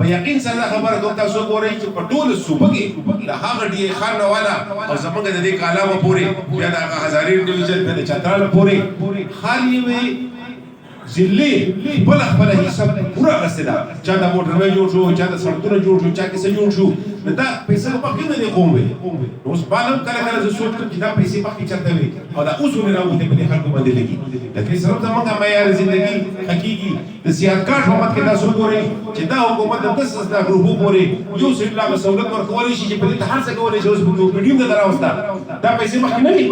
په یقین سره خبره کوم تاسو ګورئ چې په ټول صوبه کې د هغه ډي خان والا او زمونږ د دې کالامه پورې بیا د هزارې ډیویژن په چتراله پورې خالي وي ضلع بل خپل حساب پورا غسدا چا د موټروي جوړ شو چا د سړکونو جوړ شو چا کیسه جوړ شو دا پیسې په کې نه کوم وي اوس بالم کله کله زه سوچ کوم چې دا پیسې په کې چرته وي او دا اوس ونه راوته په خلکو باندې لګي د دې سره زموږه معیار ژوندۍ حقيقي د سیاست کارت حکومت کې تاسو ګورئ چې دا حکومت د 10 دا ګروپو پورې یو څه لا سہولت ورکول شي چې په دې هر څه کولای شي اوس په ویډیو نه دراوستا دا پیسې مخکې نه دي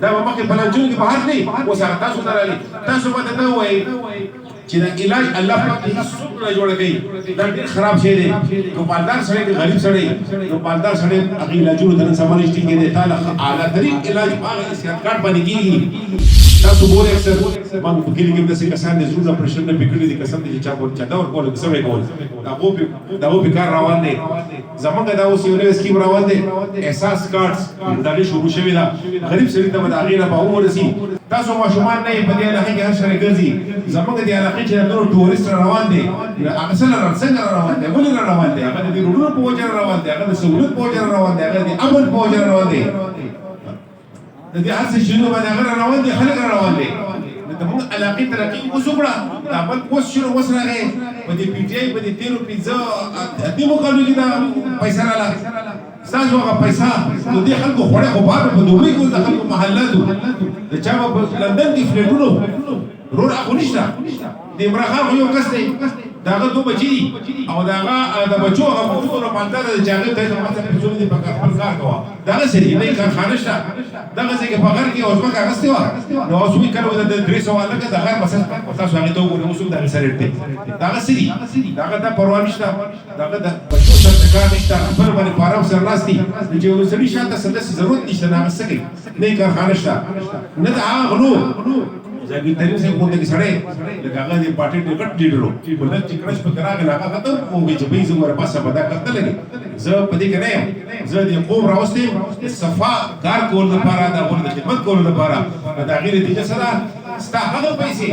دا مخکې پلانجون کې بهر دي اوس هغه تاسو درالي تاسو باندې دا وایي چې دا علاج الله پاک هیڅ څوک نه جوړ کړي دا ډېر خراب شی دی نو مالدار سړی دی غریب سړی نو مالدار سړی هغه علاجونه د سمونشتي کې دی تعالی اعلی ترین علاج هغه استعمال کارت باندې کیږي تاسو ګورئ اکثر باندې په کې کې د څه کسان د زړه پرشن نه پکړي دي قسم دي چې چا ور چا دا ور کول څه وی کول دا وو په کار روان دي زمونږ دا اوس یو نوې سکیم روان دي احساس کارت دا شروع شوی دا غریب سړي ته د اغیره په ورسي تاسو ماشومان نه په دې علاقې کې هر شری ګرځي زمونږ د علاقې چې نور ټورست روان دي هغه څنګه روان دي ولې روان دي هغه د روډونو په وجه روان دي هغه د سہولت په وجه روان دي هغه د امن په وجه روان دي د دې هڅه شنو باندې هغه روان دي خلک روان دي د موږ علاقې ترقی وسوګړه دا بل کوس شروع وسره په دې پی ټی آی په دې تیرو پیزا د دې مقابله کې دا پیسې رااله تاسو هغه پیسې نو دې خلکو خوړې خو بار په دوی کې د خلکو محلاتو د چا په لندن کې فلیټونو رور اخو نشته د امرخان خو یو کس دی داغه دو بچی دي او داغه د بچو هغه مخونو مالدار د جاګه ته مثلا پېژول دي په خپل کار کوه داغه سری نه کارخانه شته داغه څنګه په غر کې اوسمه کاغسته و نو اوس وی کړو د 300 والا کې دغه مثلا تاسو هغه ته وګورئ اوس د سره ته داغه سری داغه د پروا نشته داغه د بچو سره کار نشته خپل باندې فارم سره راستي چې وسري شاته سدس ضرورت نشته داغه سکه نه کارخانه شته نه دا غلو زګی ترې څنګه کوته کې سړې لګاغه دې پارټي ټیکټ ډیډرو ولې چې کړش په کراغه لاګه ختم کوږي چې به زموږ پاسه پدا کتل لګي زه پدې کې نه زه دې قوم راوستي صفا کار کول لپاره دا ول خدمت کول لپاره دا غیر دې سره ستا هغه پیسې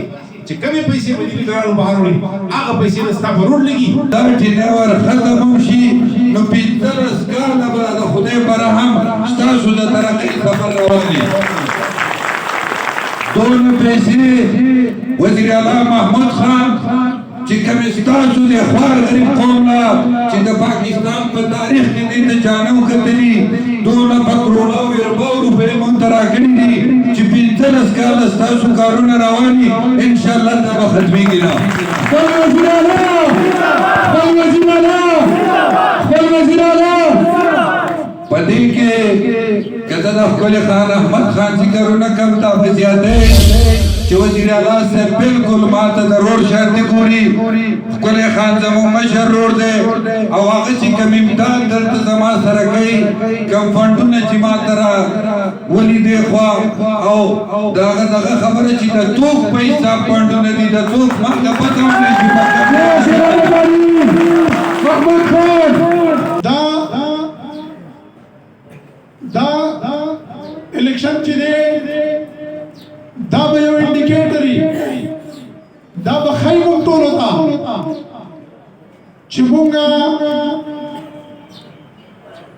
چې کمی پیسې په دې درانو بهر وړي هغه پیسې ستا ورور لګي دا چې دا ور ختم شي نو پیترس کاله به د خدای برهم تاسو د ترقی خبر راوړي دون پیسې وزیر اعلی محمود خان چې کوم ستاسو د خوار غریب قوم لا چې د پاکستان په تاریخ کې د جانو کتلی دون پکرولا او ارباو روپې مونترا کړی دي چې 15 کال ستاسو کارونه رواني ان شاء الله دا به ختميږي نه پدې کې کله د خپل خان احمد خان ذکرونه کم تا په زیاده چې وزیر اعلی صاحب بالکل ماته د روډ شانتي ګوري خپل خان زمو مشر روډ دی او هغه چې کوم امداد درته زما سره کوي کوم فندونه چې ما ترا ولې دی خو او داغه خبره چې د توپ پیسې فندونه دي د توپ ما ته پته نه شي محمود خان دا الیکشن چې دی دا به یو انډیکیټر دا به ښایي موږ ټولو ته چې موږ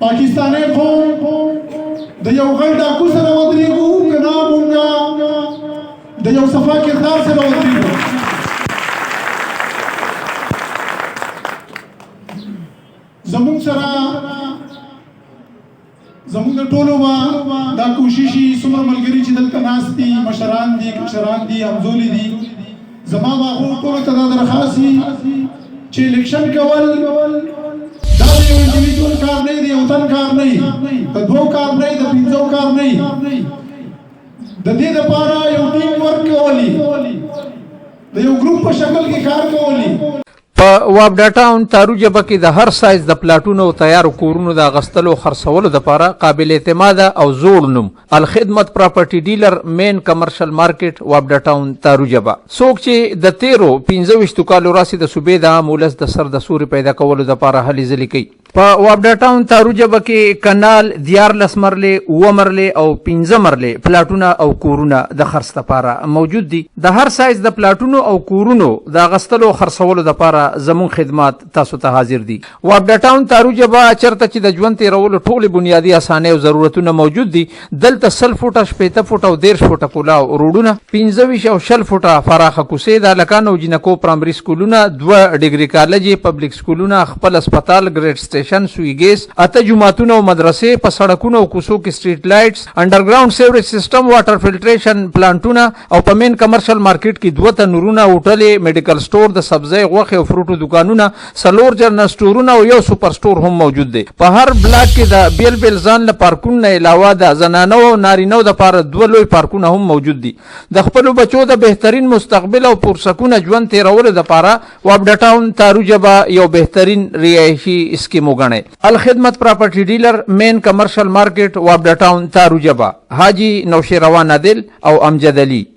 پاکستاني قوم د یو غټ ډاکو سره ودرېږو که نه موږ د یو صفا کردار سره ودرېږو زموږ سره زموږ ټولو به دا کوشش وي څومره ملګري چې دلته ناست دي مشران دي کشران دي همزولي دي زما به هغو ټولو ته دا درخواست وي چې الیکشن کول دا د یو انډیویډول کار نه دی د یو تن کار نه د دوو کار نه د پنځو کار نه د دې دپاره یو ټیم ورک کولی د یو ګروپ په شکل کې کار کولی په وابډا ټاون تارو جبه کې د هر سایز د پلاټونو او تیارو کورونو د اغستلو خرڅولو دپاره قابل اعتماد او زوړ نوم الخدمت پراپرټي ډیلر مین کمرشل مارکیټ وابډا ټاون تارو جبه څوک چې د 13 کالو راسي د صوبې د عام ولس د سر د سوري پیدا کولو دپاره هلې ځلې کوي په وابډا ټاون تارو جبه کې کنال 14 مرلې 9 مرلې او 15 مرلې پلاټونه او کورونه د خرڅ دپاره موجود دي د هر سایز د پلاټونو او کورونو د اغستلو خرڅولو دپاره زمون خدمات تاسو ته حاضر دي. وابډا ټاون تارو جبا چرته چې د ژوند تیرولو ټول بنیادی اسانه او ضرورتونه موجود دي. دلته 100 فوټه 15 فوټه او 1.5 فوټه کولاو روډونه 15 او 20 فوټه فراخه کوسې د لکانو جنکو پرایمري سکولونه 2 ډیګري کالج پبلک سکولونه خپل هسپتال ګریډ سټیشن سوی ګیس اته جماعتونه او مدرسې په سړکونو او کوڅو کې سټریټ لایټس انډرګراوند سیوریج سیستم واټر فلټریشن پلانټونه او په مین کمرشل مارکیټ کې 2 تنورونه هوټل میډیکل سٹور د سبزی غوښه او فروټو دکانونه 4 جنرال سٹورونه او یو سپر سٹور هم موجود دي. په هر بلاک کې د بیل ځان له پارکونو علاوه د زنانو او نارینو د لپاره 2 لوی پارکونه هم موجود دي. د خپل بچو د بهترین مستقبل او پرسکونه ژوند تیرولو لپاره وابډا ټاون تارو جبا یو بهترین رهایشي اسکیم وګڼي. الخدمت پراپرټي ډیلر مین کمرشل مارکیټ وابډا ټاون تارو جبا حاجی نوشیروان عادل او امجد علي